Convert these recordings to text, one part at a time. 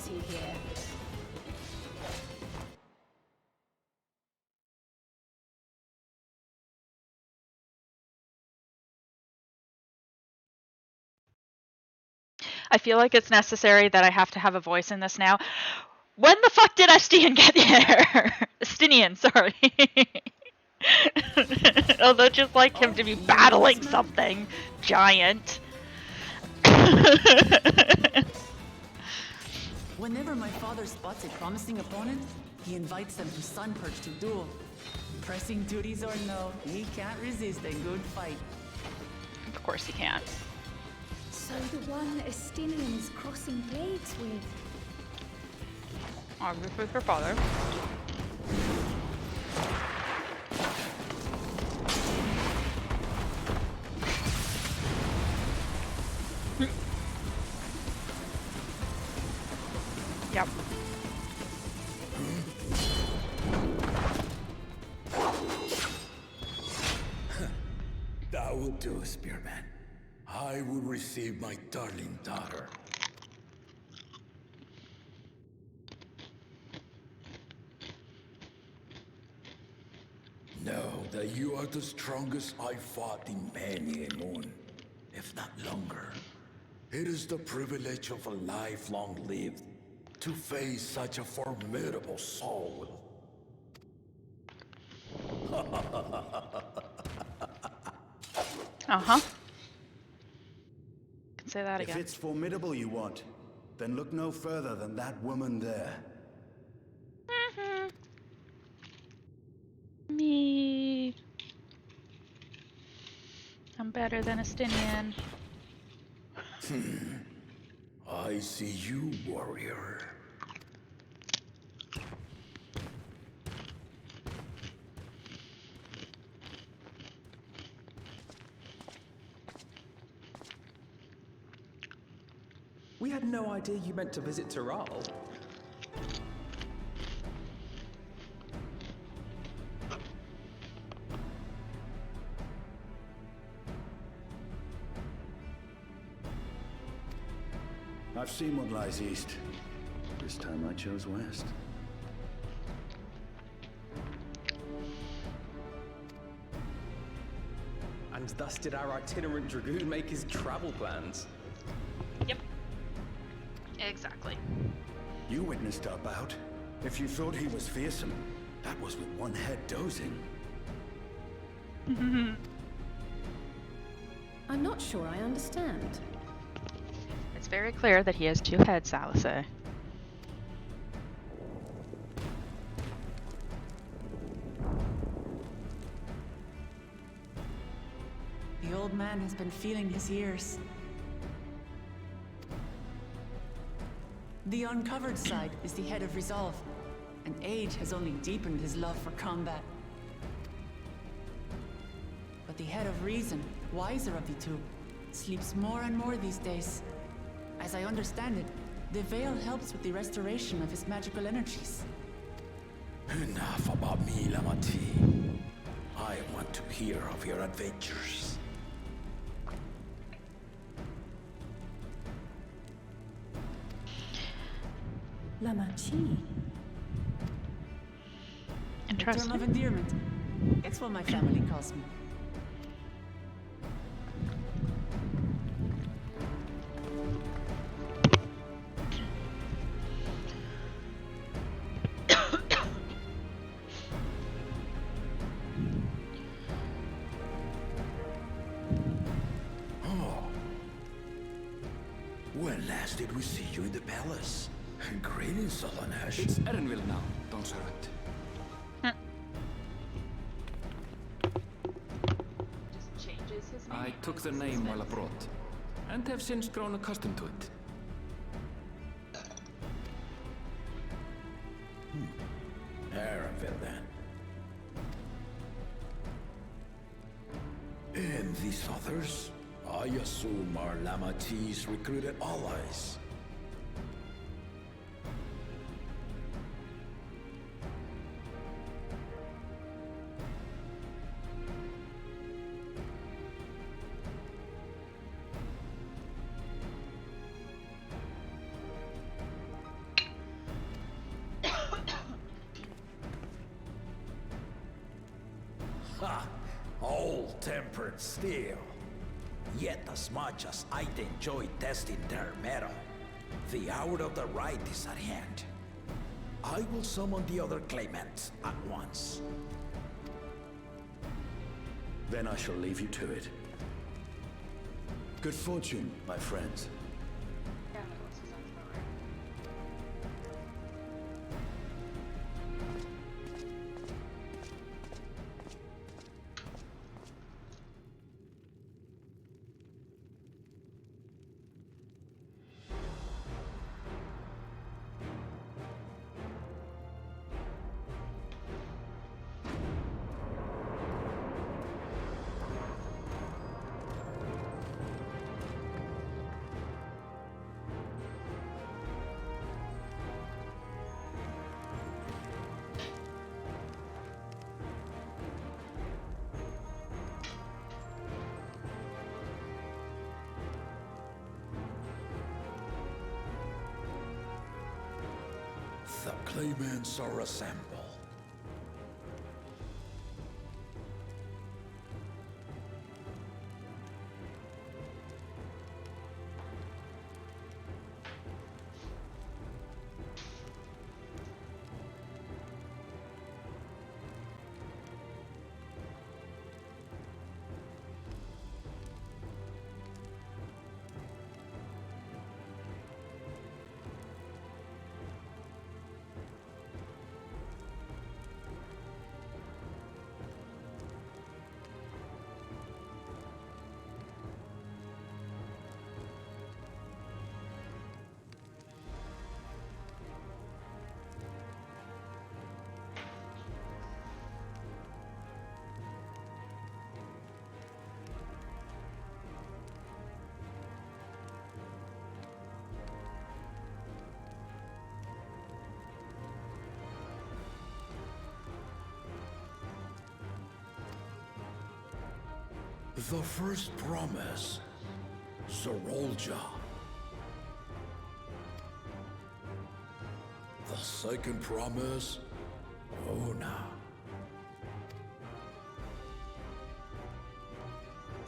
is he here? I feel like it's necessary that I have to have a voice in this now. When the fuck did Estinian get here? Estinian, sorry. Although just like him to be battling something giant. Whenever my father spots a promising opponent, he invites them to Sunperch to duel. Pressing duties or no, he can't resist a good fight. Of course he can't. So the one Estinian is crossing blades with. Obviously with her father. Yep. That will do, Spearman. I will receive my darling daughter. Know that you are the strongest I fought in many a moon, if not longer. It is the privilege of a life long lived to face such a formidable soul. Uh-huh. Can say that again. If it's formidable you want, then look no further than that woman there. Me. I'm better than Estinian. I see you, warrior. We had no idea you meant to visit Tyrrell. I've seen what lies east. This time I chose west. And thus did our itinerant dragoon make his travel plans. Yep. Exactly. You witnessed our bout. If you thought he was fearsome, that was with one head dozing. I'm not sure I understand. It's very clear that he has two heads, Alice. The old man has been feeling his years. The uncovered side is the head of resolve, and age has only deepened his love for combat. But the head of reason, wiser of the two, sleeps more and more these days. As I understand it, the veil helps with the restoration of his magical energies. Enough about me, Lamati. I want to hear of your adventures. Lamachi. A term Interesting. of endearment. It's what my family calls me. When last did we see you in the palace? Greetings, Solanesh. It's Erenville now, Dawnservent. Just changes his name. I took the name while abroad, and have since grown accustomed to it. Erenville, then. And these others? I assume are Lamati's recruited allies. Ha! All tempered steel. Yet as much as I'd enjoy testing their metal, the hour of the rite is at hand. I will summon the other claimants at once. Then I shall leave you to it. Good fortune, my friends. The claimants are assembled. The first promise, Zorolja. The second promise, Ona.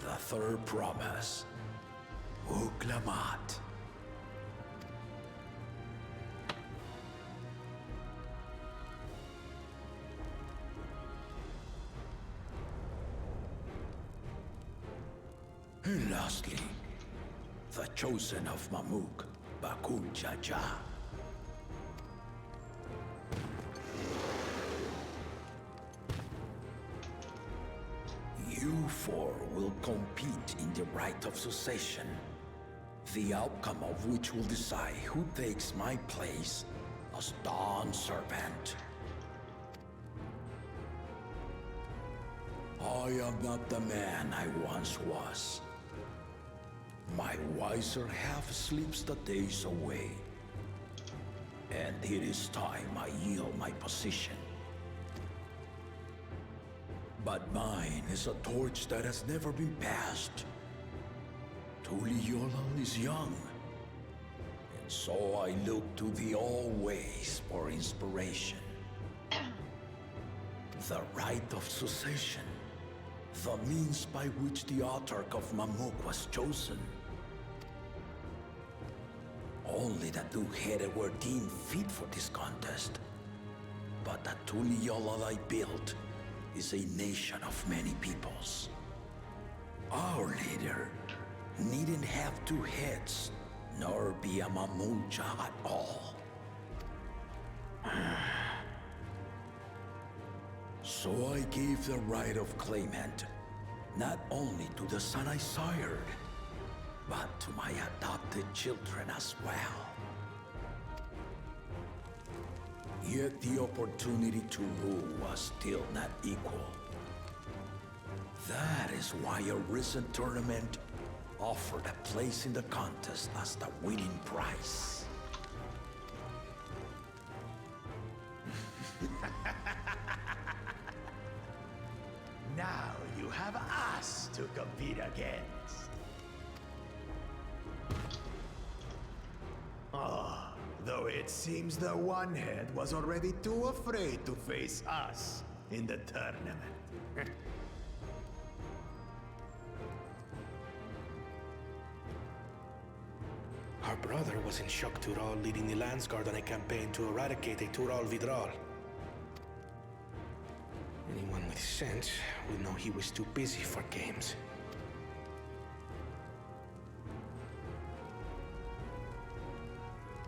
The third promise, Uklamat. And lastly, the chosen of Mamuk, Bakul Jaja. You four will compete in the Rite of Succession, the outcome of which will decide who takes my place as Dawnservent. I am not the man I once was. My wiser half sleeps the days away. And it is time I yield my position. But mine is a torch that has never been passed. Tuliyola is young. And so I look to the always for inspiration. The Rite of Succession. The means by which the autarch of Mamuk was chosen. Only the two-headed were deemed fit for this contest. But the Tuliyola I built is a nation of many peoples. Our leader needn't have two heads, nor be a Mamulcha at all. So I gave the right of claimant, not only to the son I sired, but to my adopted children as well. Yet the opportunity to rule was still not equal. That is why a recent tournament offered a place in the contest as the winning prize. Now you have us to compete against. Though it seems the one head was already too afraid to face us. in the tournament. Our brother was in Shock Tural leading the Landsguard on a campaign to eradicate a Tural Vidral. Anyone with sense would know he was too busy for games.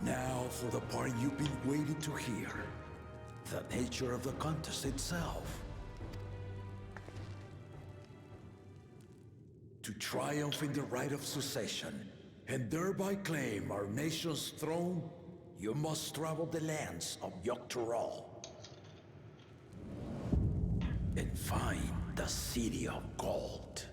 Now for the part you've been waiting to hear. The nature of the contest itself. To triumph in the Rite of Succession, and thereby claim our nation's throne, you must travel the lands of Yogg-Tural and find the City of Gold.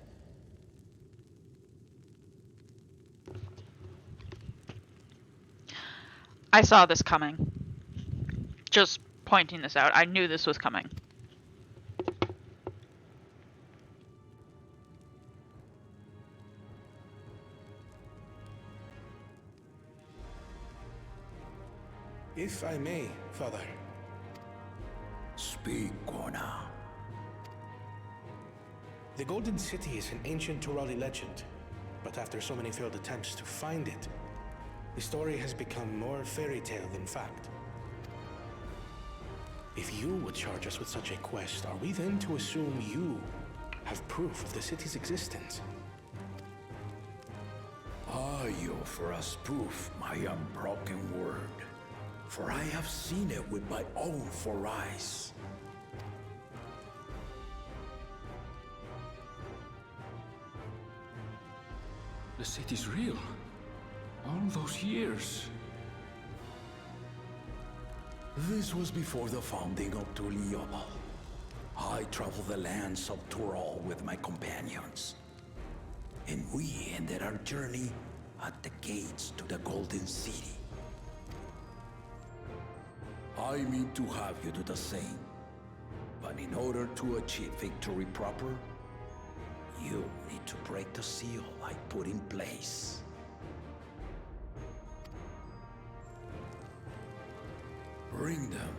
I saw this coming. Just pointing this out. I knew this was coming. If I may, Father. Speak, Kona. The Golden City is an ancient Turali legend, but after so many failed attempts to find it, the story has become more fairy tale than fact. If you would charge us with such a quest, are we then to assume you have proof of the city's existence? I offer us proof, my unbroken word, for I have seen it with my own 4 eyes. The city's real. All those years. This was before the founding of Tuliyobo. I traveled the lands of Tural with my companions, and we ended our journey at the gates to the Golden City. I mean to have you do the same, but in order to achieve victory proper, you need to break the seal I put in place. Bring them.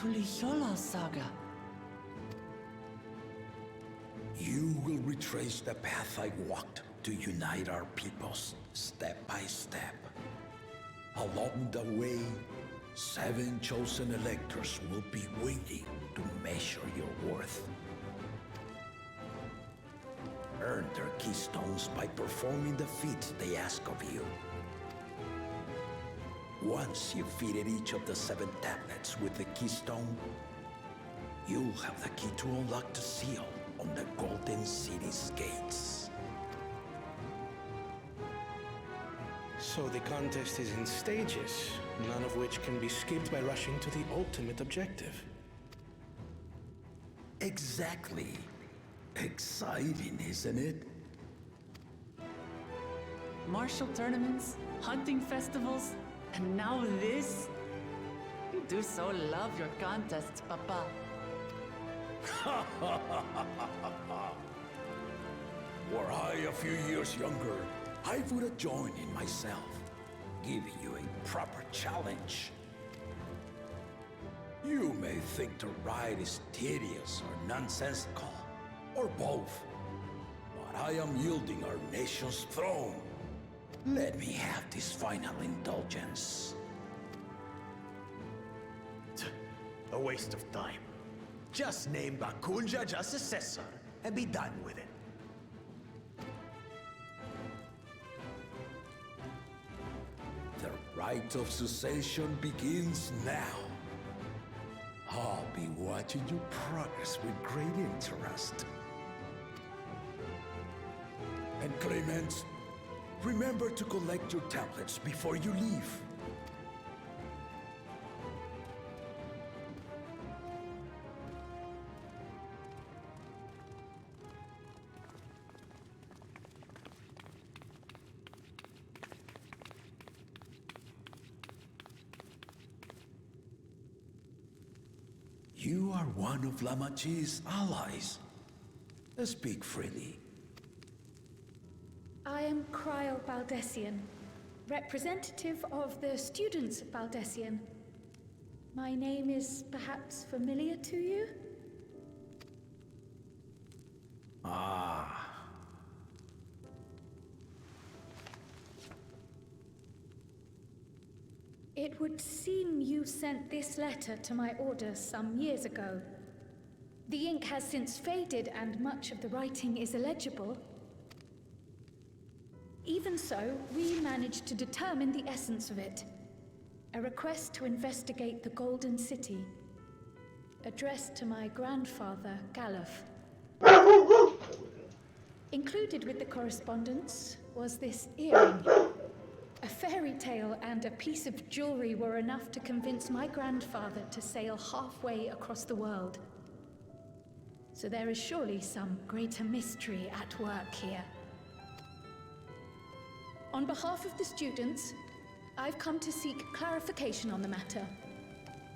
Tuliyola saga. You will retrace the path I walked to unite our peoples step by step. Along the way, 7 chosen electors will be waiting to measure your worth. Earn their keystones by performing the feats they ask of you. Once you've fitted each of the 7 tablets with the keystone, you'll have the key to unlock the seal on the Golden City's gates. So the contest is in stages, none of which can be skipped by rushing to the ultimate objective. Exactly. Exciting, isn't it? Martial tournaments, hunting festivals, and now this? You do so love your contests, Papa. Were I a few years younger, I would have joined in myself, giving you a proper challenge. You may think the ride is tedious or nonsensical, or both, but I am yielding our nation's throne. Let me have this final indulgence. A waste of time. Just name Bakunja just successor and be done with it. The Rite of Succession begins now. I'll be watching your progress with great interest. And Clemens, remember to collect your tablets before you leave. You are one of Lamachi's allies. Speak freely. I am Cryo Baldessian, representative of the students of Baldessian. My name is perhaps familiar to you? Ah. It would seem you sent this letter to my order some years ago. The ink has since faded and much of the writing is illegible. Even so, we managed to determine the essence of it. A request to investigate the Golden City, addressed to my grandfather, Galuf. Included with the correspondence was this earring. A fairy tale and a piece of jewelry were enough to convince my grandfather to sail halfway across the world. So there is surely some greater mystery at work here. On behalf of the students, I've come to seek clarification on the matter.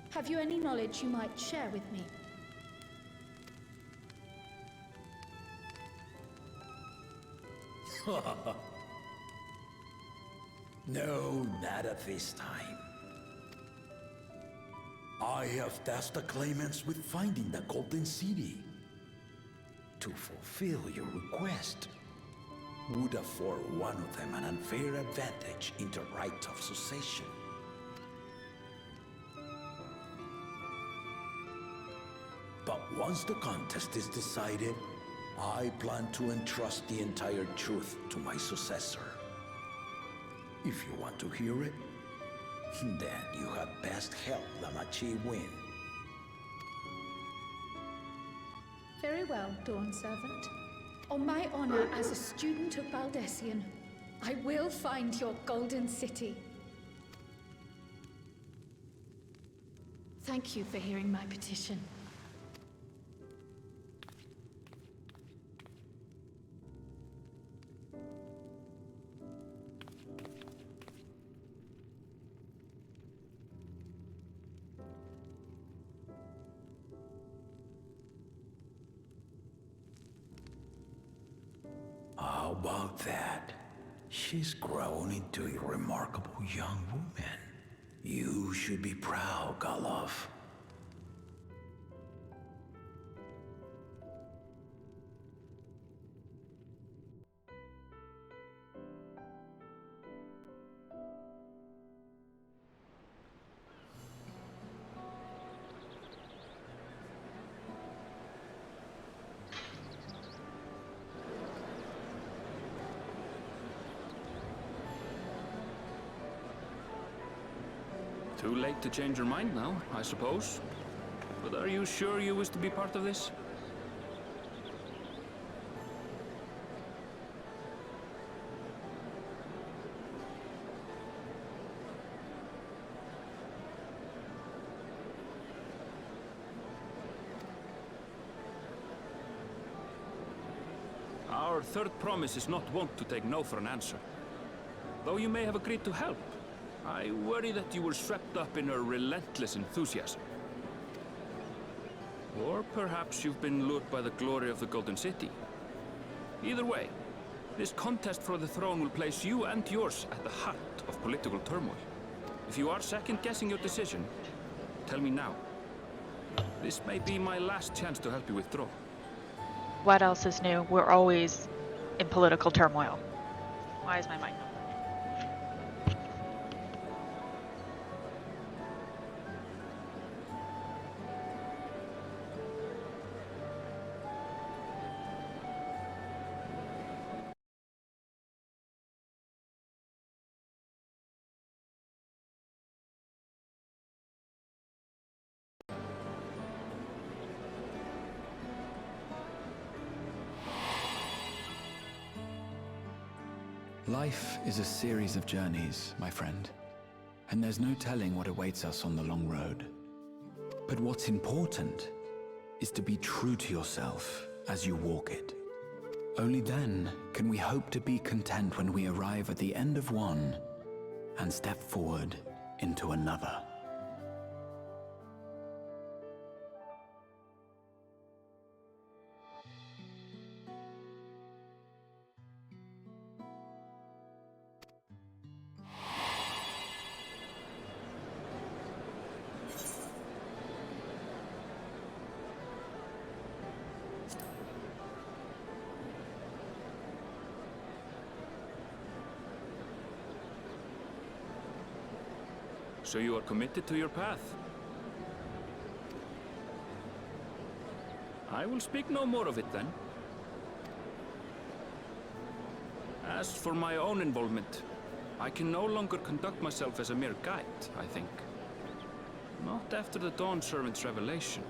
Have you any knowledge you might share with me? No, not at this time. I have tasked the claimants with finding the Golden City. To fulfill your request would afford one of them an unfair advantage in the Rite of Succession. But once the contest is decided, I plan to entrust the entire truth to my successor. If you want to hear it, then you had best help Lamachi win. Very well, Dawnservent. On my honor as a student of Baldessian, I will find your Golden City. Thank you for hearing my petition. How about that? She's grown into a remarkable young woman. You should be proud, Galuf. Too late to change your mind now, I suppose. But are you sure you wish to be part of this? Our third promise is not wont to take no for an answer. Though you may have agreed to help, I worry that you were swept up in her relentless enthusiasm. Or perhaps you've been lured by the glory of the Golden City. Either way, this contest for the throne will place you and yours at the heart of political turmoil. If you are second-guessing your decision, tell me now. This may be my last chance to help you withdraw. What else is new? We're always in political turmoil. Why is my mic not? Life is a series of journeys, my friend, and there's no telling what awaits us on the long road. But what's important is to be true to yourself as you walk it. Only then can we hope to be content when we arrive at the end of one and step forward into another. So you are committed to your path? I will speak no more of it then. As for my own involvement, I can no longer conduct myself as a mere guide, I think. Not after the Dawnservent's revelation.